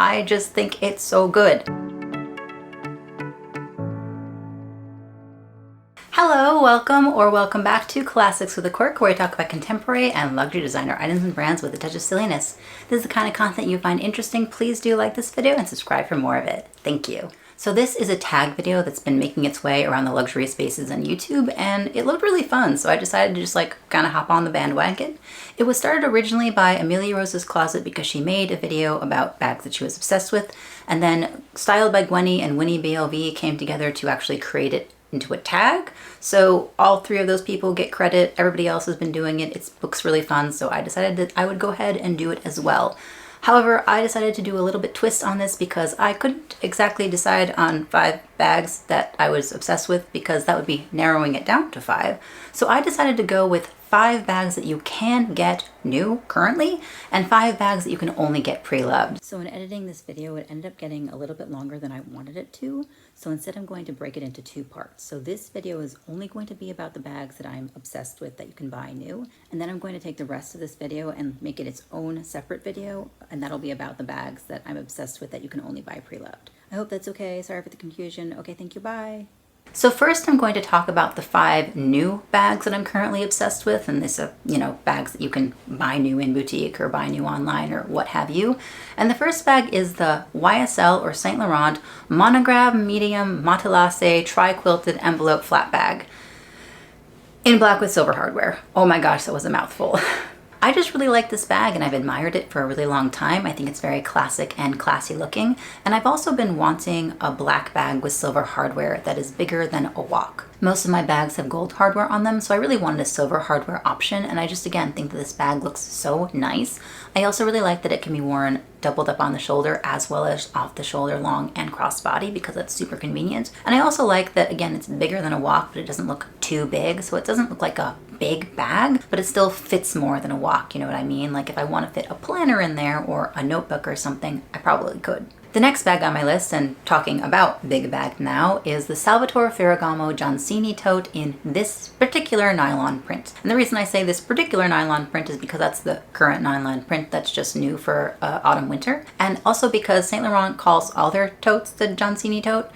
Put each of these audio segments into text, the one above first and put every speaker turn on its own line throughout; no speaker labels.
I just think it's so good. Hello, welcome back to Classics with a Quirk, where we talk about contemporary and luxury designer items and brands with a touch of silliness. This is the kind of content you find interesting. Please do like this video and subscribe for more of it. Thank you. So this is a tag video that's been making its way around the luxury spaces on YouTube, and it looked really fun, so I decided to just kind of hop on the bandwagon. It was started originally by Amelia Rose's Closet because she made a video about bags that she was obsessed with, and then Styled by Gwenny and Winnie BLV came together to actually create it into a tag. So all three of those people get credit. Everybody else has been doing it. It looks really fun, so I decided that I would go ahead and do it as well. However, I decided to do a little bit twist on this because I couldn't exactly decide on 5 bags that I was obsessed with, because that would be narrowing it down to 5. So I decided to go with 5 bags that you can get new currently, and 5 bags that you can only get pre-loved. So in editing this video, it ended up getting a little bit longer than I wanted it to. So instead, I'm going to break it into 2 parts. So this video is only going to be about the bags that I'm obsessed with that you can buy new. And then I'm going to take the rest of this video and make it its own separate video. And that'll be about the bags that I'm obsessed with that you can only buy pre-loved. I hope that's okay. Sorry for the confusion. Okay, thank you. Bye. So first, I'm going to talk about the 5 new bags that I'm currently obsessed with, and this are, bags that you can buy new in boutique or buy new online or what have you. And the first bag is the YSL or Saint Laurent Monogram Medium Matelasse Tri-Quilted Envelope Flat Bag in black with silver hardware. Oh my gosh, that was a mouthful. I just really like this bag, and I've admired it for a really long time. I think it's very classic and classy looking. And I've also been wanting a black bag with silver hardware that is bigger than a wok. Most of my bags have gold hardware on them, so I really wanted a silver hardware option, and I just again think that this bag looks so nice. I also really like that it can be worn doubled up on the shoulder as well as off the shoulder, long and crossbody, because that's super convenient. And I also like that, again, it's bigger than a wok, but it doesn't look too big, so it doesn't look like a big bag, but it still fits more than a wok, you know what I mean? Like if I want to fit a planner in there or a notebook or something, I probably could. The next bag on my list, and talking about big bag now, is the Salvatore Ferragamo Johnsini tote in this particular nylon print. And the reason I say this particular nylon print is because that's the current nylon print that's just new for autumn winter. And also because Saint Laurent calls all their totes the Johnsini tote,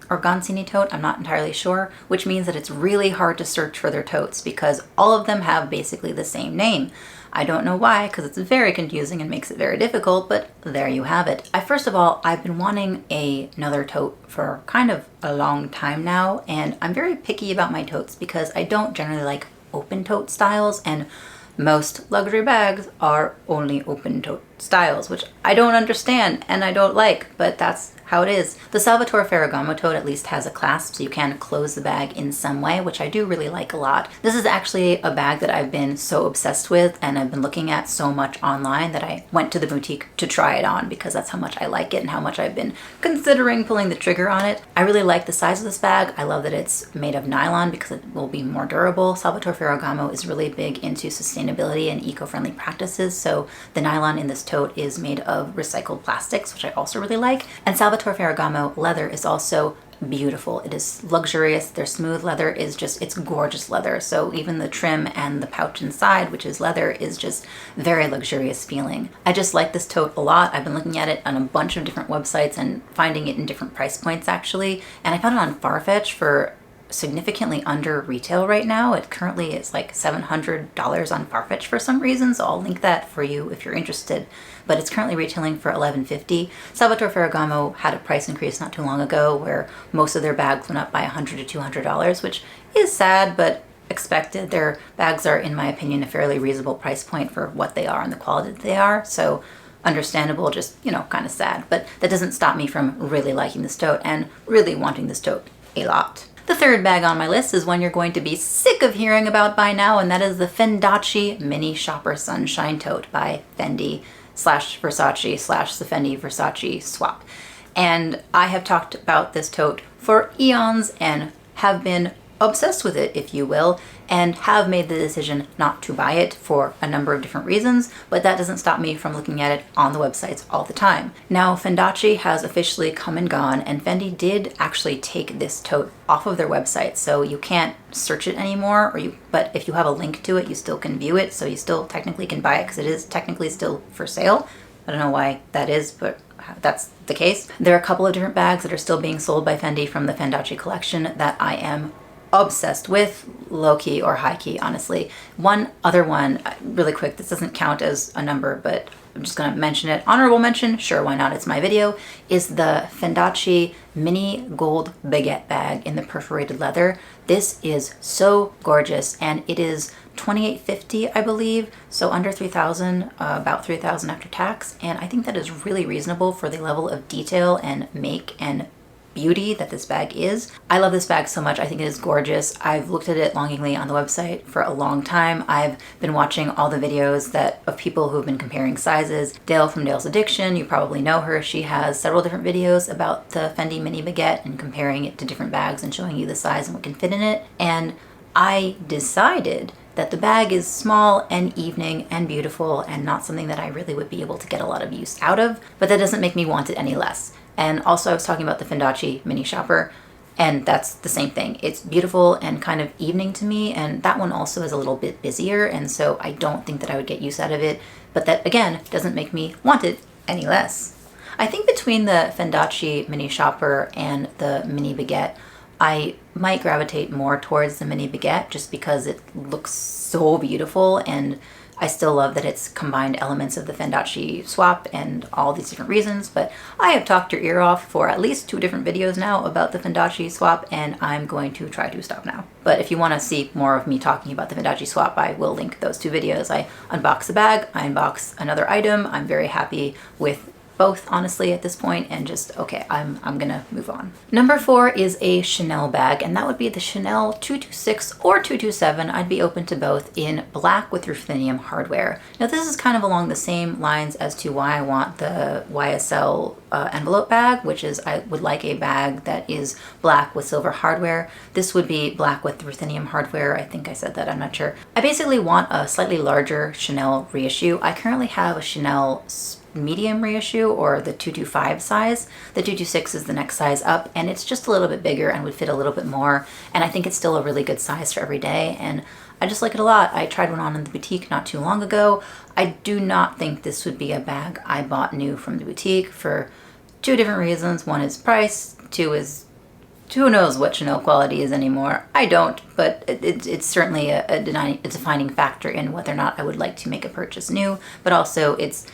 or Gonzini tote, I'm not entirely sure, which means that it's really hard to search for their totes because all of them have basically the same name. I don't know why, because it's very confusing and makes it very difficult, but there you have it. First of all, I've been wanting another tote for kind of a long time now, and I'm very picky about my totes because I don't generally like open tote styles, and most luxury bags are only open tote styles, which I don't understand and I don't like, but that's how it is. The Salvatore Ferragamo tote at least has a clasp, so you can close the bag in some way, which I do really like a lot. This is actually a bag that I've been so obsessed with and I've been looking at so much online that I went to the boutique to try it on because that's how much I like it and how much I've been considering pulling the trigger on it. I really like the size of this bag. I love that it's made of nylon because it will be more durable. Salvatore Ferragamo is really big into sustainability and eco-friendly practices, so the nylon in this tote is made of recycled plastics, which I also really like. And Salvatore Ferragamo leather is also beautiful. It is luxurious. Their smooth leather is just, it's gorgeous leather. So even the trim and the pouch inside, which is leather, is just very luxurious feeling. I just like this tote a lot. I've been looking at it on a bunch of different websites and finding it in different price points actually. And I found it on Farfetch for significantly under retail right now. It currently is like $700 on Farfetch for some reason, so I'll link that for you if you're interested. But it's currently retailing for $11.50. Salvatore Ferragamo had a price increase not too long ago where most of their bags went up by $100 to $200, which is sad, but expected. Their bags are, in my opinion, a fairly reasonable price point for what they are and the quality that they are. So understandable, just, kind of sad. But that doesn't stop me from really liking this tote and really wanting this tote a lot. The third bag on my list is one you're going to be sick of hearing about by now, and that is the Fendi Mini Shopper Sunshine Tote by Fendi / Versace / the Fendi Versace swap. And I have talked about this tote for eons and have been obsessed with it, if you will, and have made the decision not to buy it for a number of different reasons, but that doesn't stop me from looking at it on the websites all the time. Now, Fendi has officially come and gone, and Fendi did actually take this tote off of their website, so you can't search it anymore, but if you have a link to it, you still can view it, so you still technically can buy it because it is technically still for sale. I don't know why that is, but that's the case. There are a couple of different bags that are still being sold by Fendi from the Fendace collection that I am obsessed with, low-key or high-key, honestly. One other one, really quick, this doesn't count as a number, but I'm just gonna mention it. Honorable mention, sure, why not? It's my video, is the Fendace mini gold baguette bag in the perforated leather. This is so gorgeous, and it is $28.50, I believe, so under $3,000, about $3,000 after tax, and I think that is really reasonable for the level of detail and make and beauty that this bag is. I love this bag so much. I think it is gorgeous. I've looked at it longingly on the website for a long time. I've been watching all the videos of people who've been comparing sizes. Dale from Dale's Addiction, you probably know her. She has several different videos about the Fendi mini baguette and comparing it to different bags and showing you the size and what can fit in it. And I decided that the bag is small and evening and beautiful and not something that I really would be able to get a lot of use out of, but that doesn't make me want it any less. And also I was talking about the Fendace mini shopper, and that's the same thing. It's beautiful and kind of evening to me, and that one also is a little bit busier, and so I don't think that I would get use out of it, but that again doesn't make me want it any less. I think between the Fendace mini shopper and the mini baguette, I might gravitate more towards the mini baguette just because it looks so beautiful, and I still love that it's combined elements of the Fendace swap and all these different reasons, but I have talked your ear off for at least 2 different videos now about the Fendace swap, and I'm going to try to stop now. But if you want to see more of me talking about the Fendace swap, I will link those 2 videos. I unbox the bag, I unbox another item. I'm very happy with both, honestly, at this point, and just, okay, I'm gonna move on. Number 4 is a Chanel bag, and that would be the Chanel 226 or 227. I'd be open to both, in black with ruthenium hardware. Now this is kind of along the same lines as to why I want the YSL envelope bag, which is I would like a bag that is black with silver hardware. This would be black with ruthenium hardware. I think I said that, I'm not sure. I basically want a slightly larger Chanel reissue. I currently have a Chanel medium reissue, or the 225 size. The 226 is the next size up, and it's just a little bit bigger and would fit a little bit more, and I think it's still a really good size for every day, and I just like it a lot. I tried one on in the boutique not too long ago. I do not think this would be a bag I bought new from the boutique for 2 different reasons. One is price, 2 is who knows what Chanel quality is anymore. I don't, but it's certainly a defining factor in whether or not I would like to make a purchase new, but also it's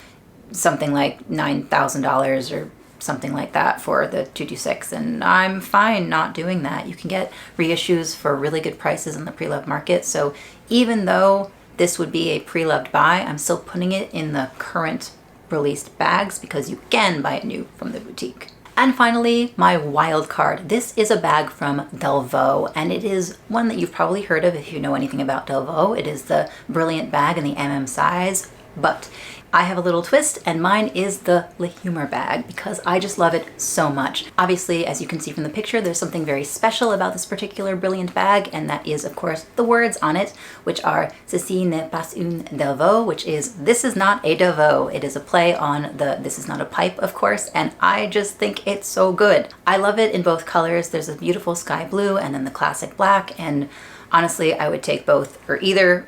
something like $9,000 or something like that for the 226, and I'm fine not doing that. You can get reissues for really good prices in the pre-loved market, so even though this would be a pre-loved buy, I'm still putting it in the current released bags because you can buy it new from the boutique. And finally, my wild card. This is a bag from Delvaux, and it is one that you've probably heard of if you know anything about Delvaux. It is the brilliant bag in the MM size, but I have a little twist, and mine is the Le Humor bag because I just love it so much. Obviously, as you can see from the picture, there's something very special about this particular brilliant bag, and that is, of course, the words on it, which are "Ceci n'est pas une Delvaux," which is "This is not a Delvaux." It is a play on the "This is not a pipe," of course, and I just think it's so good. I love it in both colors. There's a beautiful sky blue and then the classic black, and honestly, I would take both, or either,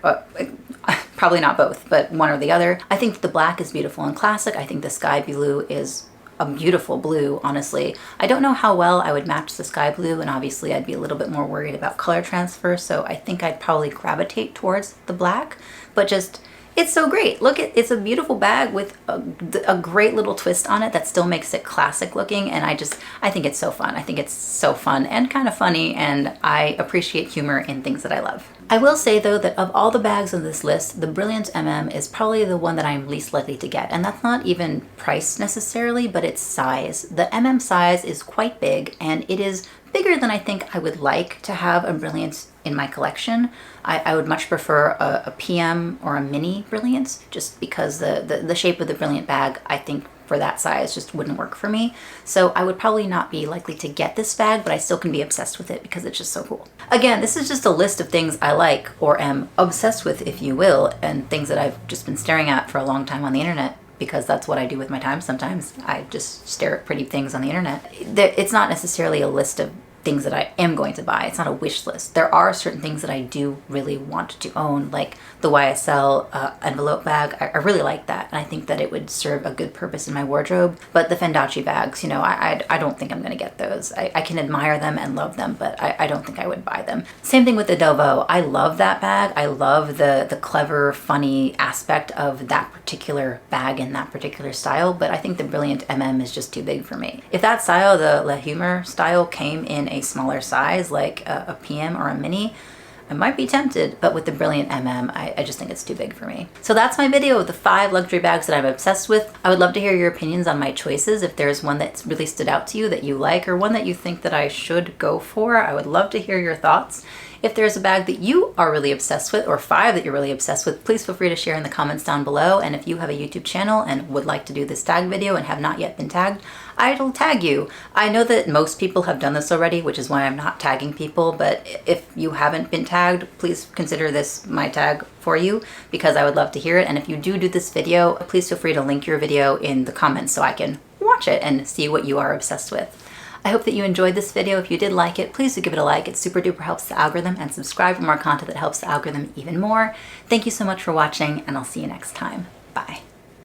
probably not both, but one or the other. I think the black is beautiful and classic. I think the sky blue is a beautiful blue, honestly. I don't know how well I would match the sky blue, and obviously I'd be a little bit more worried about color transfer, so I think I'd probably gravitate towards the black, but just, it's so great. Look, it's a beautiful bag with a great little twist on it that still makes it classic looking, and I think it's so fun. I think it's so fun and kind of funny, and I appreciate humor in things that I love. I will say though that of all the bags on this list, the Brilliant MM is probably the one that I'm least likely to get, and that's not even price necessarily, but its size. The MM size is quite big, and it is bigger than I think I would like to have a Brilliant in my collection. I would much prefer a PM or a mini Brilliant, just because the shape of the Brilliant bag, I think, for that size just wouldn't work for me. So I would probably not be likely to get this bag, but I still can be obsessed with it because it's just so cool. Again, this is just a list of things I like, or am obsessed with, if you will, and things that I've just been staring at for a long time on the internet, because that's what I do with my time sometimes. I just stare at pretty things on the internet. It's not necessarily a list of things that I am going to buy. It's not a wish list. There are certain things that I do really want to own, like the YSL envelope bag. I really like that, and I think that it would serve a good purpose in my wardrobe. But the Fendi bags, you know, I don't think I'm going to get those. I can admire them and love them, but I don't think I would buy them. Same thing with the Delvaux. I love that bag. I love the clever, funny aspect of that particular bag in that particular style, but I think the Brilliant MM is just too big for me. If that style, the Le Humor style, came in a smaller size, like a PM or a mini, I might be tempted, but with the Brilliant MM, I just think it's too big for me. So that's my video of the 5 luxury bags that I'm obsessed with. I would love to hear your opinions on my choices. If there's one that's really stood out to you that you like, or one that you think that I should go for, I would love to hear your thoughts. If there's a bag that you are really obsessed with, or 5 that you're really obsessed with, please feel free to share in the comments down below. And if you have a YouTube channel and would like to do this tag video and have not yet been tagged, I'll tag you. I know that most people have done this already, which is why I'm not tagging people, but if you haven't been tagged, please consider this my tag for you, because I would love to hear it. And if you do this video, please feel free to link your video in the comments so I can watch it and see what you are obsessed with. I hope that you enjoyed this video. If you did like it, please do give it a like. It super duper helps the algorithm, and subscribe for more content that helps the algorithm even more. Thank you so much for watching, and I'll see you next time. Bye.